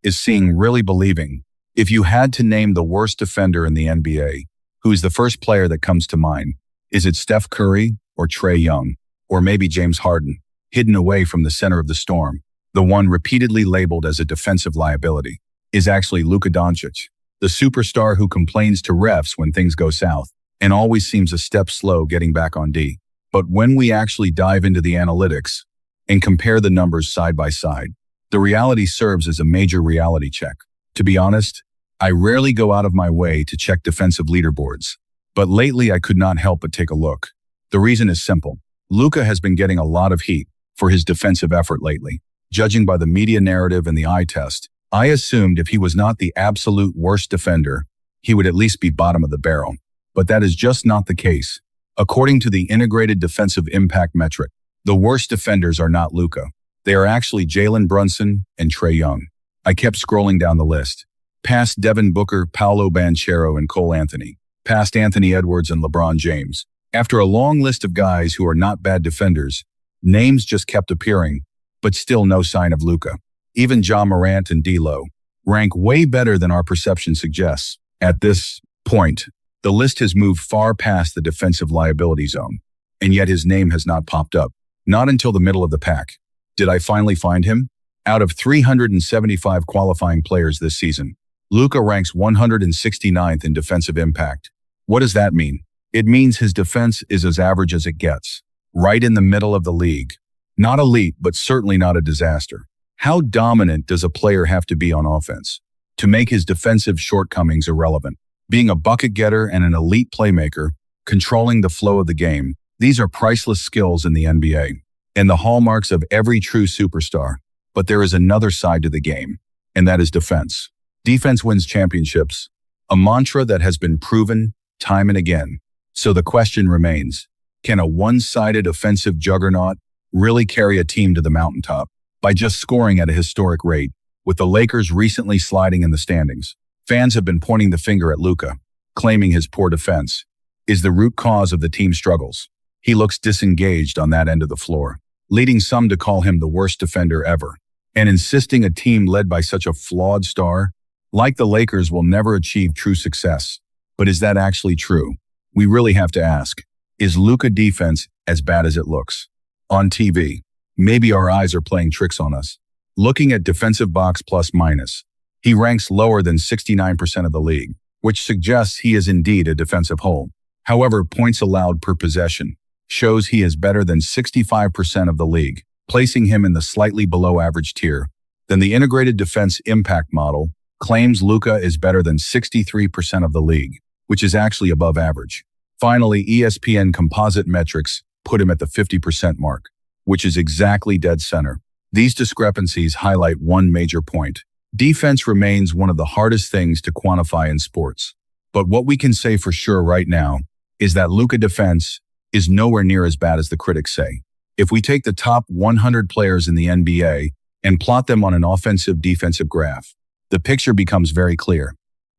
is seeing really believing. If you had to name the worst defender in the NBA, who's the first player that comes to mind? Is it Steph Curry or Trae Young? Or maybe James Harden, hidden away from the center of the storm? The one repeatedly labeled as a defensive liability is actually Luka Doncic, the superstar who complains to refs when things go south and always seems a step slow getting back on D. But when we actually dive into the analytics and compare the numbers side by side, the reality serves as a major reality check. To be honest, I rarely go out of my way to check defensive leaderboards, but lately I could not help but take a look. The reason is simple. Luka has been getting a lot of heat for his defensive effort lately. Judging by the media narrative and the eye test, I assumed if he was not the absolute worst defender, he would at least be bottom of the barrel. But that is just not the case. According to the integrated defensive impact metric, the worst defenders are not Luka. They are actually Jaylen Brunson and Trae Young. I kept scrolling down the list. Past Devin Booker, Paolo Banchero, and Cole Anthony. Past Anthony Edwards and LeBron James. After a long list of guys who are not bad defenders, names just kept appearing, but still no sign of Luka. Even Ja Morant and D'Lo rank way better than our perception suggests. At this point, the list has moved far past the defensive liability zone, and yet his name has not popped up. Not until the middle of the pack. Did I finally find him? Out of 375 qualifying players this season, Luka ranks 169th in defensive impact. What does that mean? It means his defense is as average as it gets, right in the middle of the league. Not elite, but certainly not a disaster. How dominant does a player have to be on offense to make his defensive shortcomings irrelevant? Being a bucket getter and an elite playmaker, controlling the flow of the game, these are priceless skills in the NBA and the hallmarks of every true superstar. But there is another side to the game, and that is defense. Defense wins championships, a mantra that has been proven time and again. So the question remains, can a one-sided offensive juggernaut really carry a team to the mountaintop by just scoring at a historic rate? With the Lakers recently sliding in the standings, fans have been pointing the finger at Luka, claiming his poor defense is the root cause of the team's struggles. He looks disengaged on that end of the floor, leading some to call him the worst defender ever, and insisting a team led by such a flawed star like the Lakers will never achieve true success. But is that actually true? We really have to ask, is Luka defense as bad as it looks? On TV, maybe our eyes are playing tricks on us. Looking at defensive box plus minus, he ranks lower than 69% of the league, which suggests he is indeed a defensive hole. However, points allowed per possession shows he is better than 65% of the league, placing him in the slightly below average tier. Then the integrated defense impact model claims Luka is better than 63% of the league, which is actually above average. Finally, ESPN composite metrics put him at the 50% mark, which is exactly dead center. These discrepancies highlight one major point. Defense remains one of the hardest things to quantify in sports. But what we can say for sure right now is that Luka defense is nowhere near as bad as the critics say. If we take the top 100 players in the NBA and plot them on an offensive-defensive graph, the picture becomes very clear.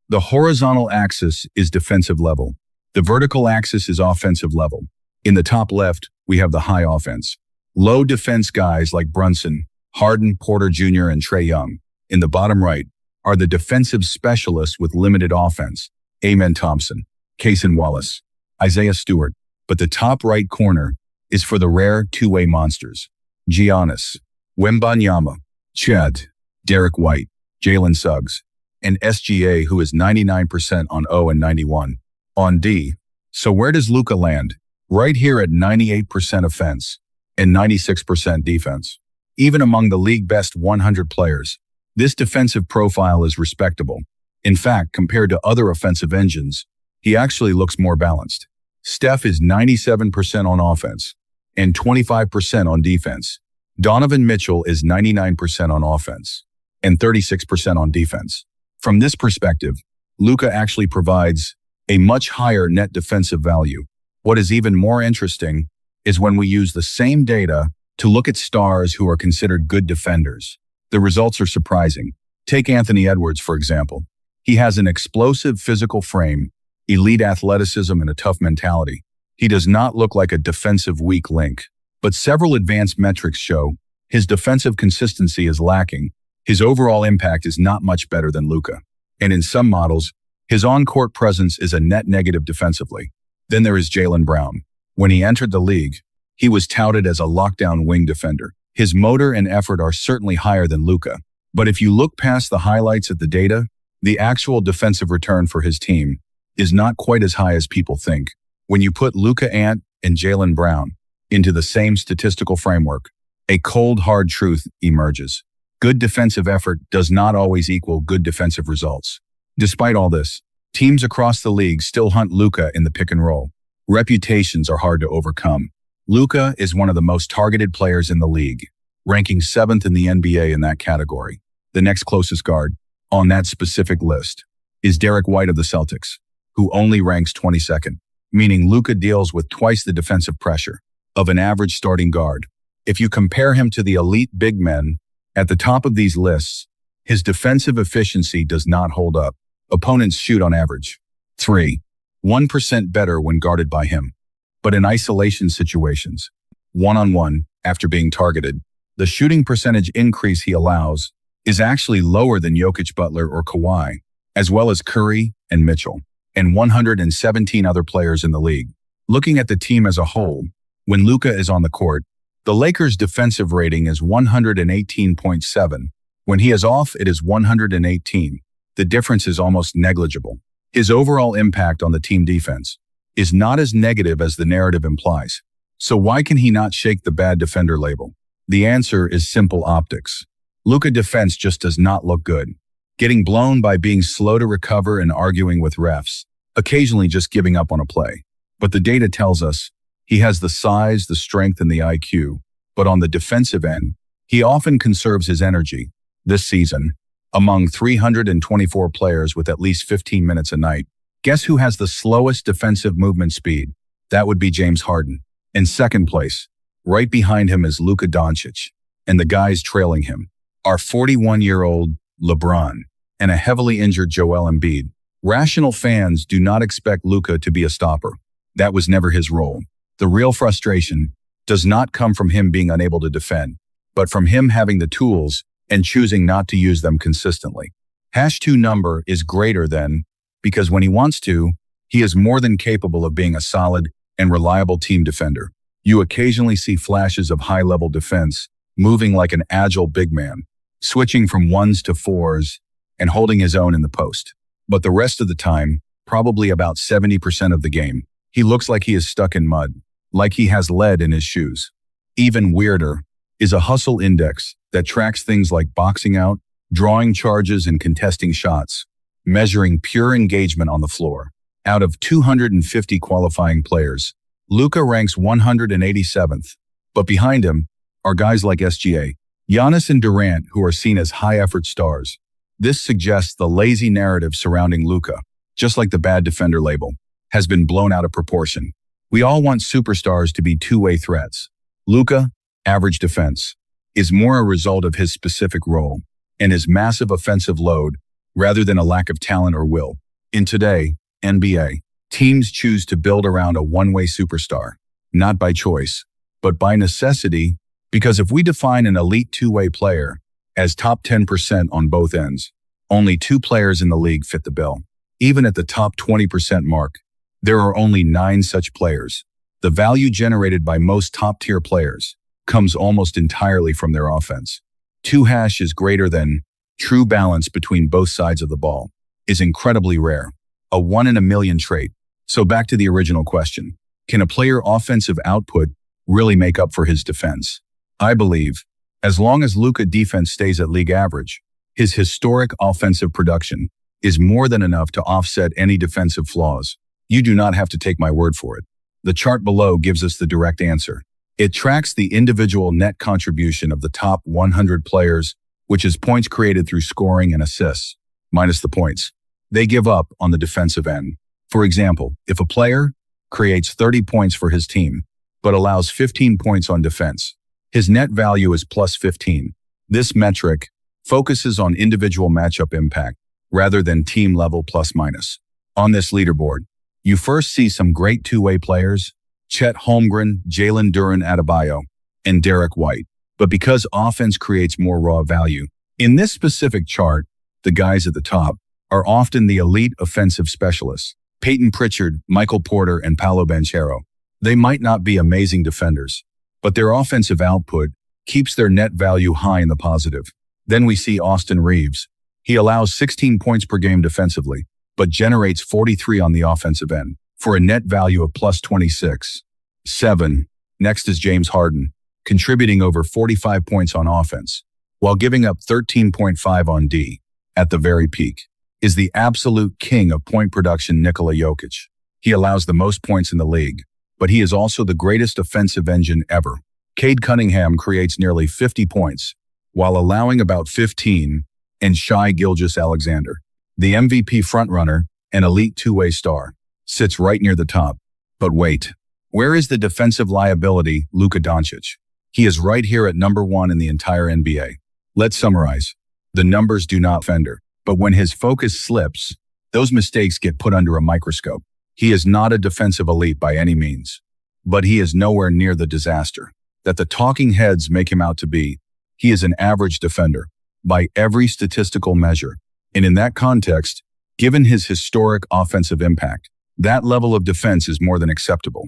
The horizontal axis is defensive level. The vertical axis is offensive level. In the top left, we have the high offense. Low defense guys like Brunson, Harden, Porter Jr., and Trae Young. In the bottom right are the defensive specialists with limited offense. Amen Thompson, Cason Wallace, Isaiah Stewart. But the top right corner is for the rare two-way monsters. Giannis, Wembanyama, Chet, Derek White, Jalen Suggs, and SGA, who is 99% on O and 91 on D. So where does Luka land? Right here at 98% offense and 96% defense. Even among the league best 100 players, this defensive profile is respectable. In fact, compared to other offensive engines, he actually looks more balanced. Steph is 97% on offense and 25% on defense. Donovan Mitchell is 99% on offense and 36% on defense. From this perspective, Luka actually provides a much higher net defensive value. What is even more interesting is when we use the same data to look at stars who are considered good defenders. The results are surprising. Take Anthony Edwards, for example. He has an explosive physical frame, elite athleticism, and a tough mentality. He does not look like a defensive weak link, but several advanced metrics show his defensive consistency is lacking, His overall impact is not much better than Luka. And in some models, his on-court presence is a net negative defensively. Then there is Jaylen Brown. When he entered the league, he was touted as a lockdown wing defender. His motor and effort are certainly higher than Luka. But if you look past the highlights at the data, the actual defensive return for his team is not quite as high as people think. When you put Luka and Jaylen Brown into the same statistical framework, a cold, hard truth emerges. Good defensive effort does not always equal good defensive results. Despite all this, teams across the league still hunt Luka in the pick and roll. Reputations are hard to overcome. Luka is one of the most targeted players in the league, ranking 7th in the NBA in that category. The next closest guard on that specific list is Derek White of the Celtics, who only ranks 22nd, meaning Luka deals with twice the defensive pressure of an average starting guard. If you compare him to the elite big men at the top of these lists, his defensive efficiency does not hold up. Opponents shoot on average 1% better when guarded by him. But in isolation situations, one-on-one, after being targeted, the shooting percentage increase he allows is actually lower than Jokic, Butler, or Kawhi, as well as Curry and Mitchell, and 117 other players in the league. Looking at the team as a whole, when Luka is on the court, the Lakers' defensive rating is 118.7. When he is off, it is 118. The difference is almost negligible. His overall impact on the team defense is not as negative as the narrative implies. So why can he not shake the bad defender label? The answer is simple optics. Luka defense just does not look good. Getting blown by being slow to recover and arguing with refs, occasionally just giving up on a play. But the data tells us he has the size, the strength, and the IQ. But on the defensive end, he often conserves his energy. This season, among 324 players with at least 15 minutes a night, guess who has the slowest defensive movement speed? That would be James Harden. In second place, right behind him is Luka Doncic, and the guys trailing him are 41-year-old LeBron and a heavily injured Joel Embiid. Rational fans do not expect Luka to be a stopper. That was never his role. The real frustration does not come from him being unable to defend, but from him having the tools and choosing not to use them consistently. #2 number is greater than, because when he wants to, he is more than capable of being a solid and reliable team defender. You occasionally see flashes of high-level defense, moving like an agile big man, switching from 1s to 4s and holding his own in the post. But the rest of the time, probably about 70% of the game, he looks like he is stuck in mud, like he has lead in his shoes. Even weirder is a hustle index that tracks things like boxing out, drawing charges, and contesting shots, measuring pure engagement on the floor. Out of 250 qualifying players, Luka ranks 187th, but behind him are guys like SGA, Giannis, and Durant, who are seen as high-effort stars. This suggests the lazy narrative surrounding Luka, just like the bad defender label, has been blown out of proportion. We all want superstars to be two-way threats. Luka, average defense, is more a result of his specific role and his massive offensive load rather than a lack of talent or will. In today's NBA, teams choose to build around a one-way superstar, not by choice, but by necessity, because if we define an elite two-way player as top 10% on both ends, only 2 players in the league fit the bill. Even at the top 20% mark, there are only 9 such players. The value generated by most top-tier players comes almost entirely from their offense. 2 is greater than. True balance between both sides of the ball is incredibly rare, a 1 in a million trait. So back to the original question, can a player offensive output really make up for his defense? I believe, as long as Luka defense stays at league average, his historic offensive production is more than enough to offset any defensive flaws. You do not have to take my word for it. The chart below gives us the direct answer. It tracks the individual net contribution of the top 100 players, which is points created through scoring and assists, minus the points they give up on the defensive end. For example, if a player creates 30 points for his team, but allows 15 points on defense, his net value is plus 15. This metric focuses on individual matchup impact rather than team level plus minus. On this leaderboard, you first see some great two-way players, Chet Holmgren, Jalen Duren Adebayo, and Derek White. But because offense creates more raw value, In this specific chart, the guys at the top are often the elite offensive specialists. Peyton Pritchard, Michael Porter, and Paolo Banchero. They might not be amazing defenders, but their offensive output keeps their net value high in the positive. Then we see Austin Reeves. He allows 16 points per game defensively, but generates 43 on the offensive end, for a net value of plus 26. 7. Next is James Harden, contributing over 45 points on offense, while giving up 13.5 on D. At the very peak is the absolute king of point production, Nikola Jokic. He allows the most points in the league, but he is also the greatest offensive engine ever. Cade Cunningham creates nearly 50 points, while allowing about 15, and Shai Gilgeous-Alexander, the MVP frontrunner and elite two-way star, sits right near the top. But wait, where is the defensive liability, Luka Doncic? He is right here at number 1 in the entire NBA. Let's summarize. The numbers do not fender, but when his focus slips, those mistakes get put under a microscope. He is not a defensive elite by any means, but he is nowhere near the disaster that the talking heads make him out to be. He is an average defender by every statistical measure. And in that context, given his historic offensive impact, that level of defense is more than acceptable.